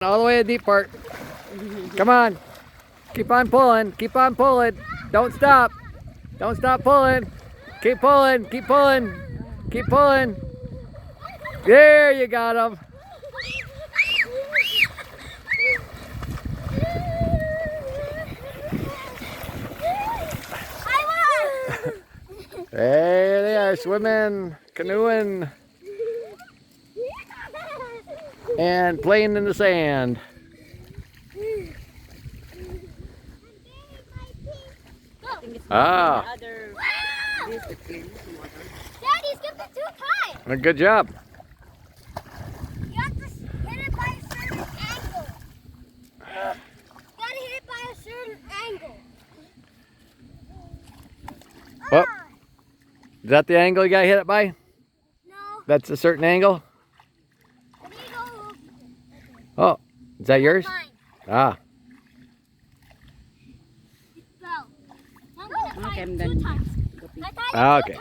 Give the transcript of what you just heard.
All the way to the deep part. Come on. Keep on pulling. Keep on pulling. Don't stop. Don't stop pulling. Keep pulling. Keep pulling. Keep pulling. There you got him. There they are, swimming, canoeing, and playing in the sand. Ah. Daddy, skip it 2 times. Good job. You have to hit it by a certain angle. You gotta hit it by a certain angle. Oh, is that the angle you got to hit it by? No. That's a certain angle? There you go. Oh, is that yours? Mine. Ah. It fell. I'm gonna try Okay, it I'm 2 done. times. I tried it Ah, 2 okay.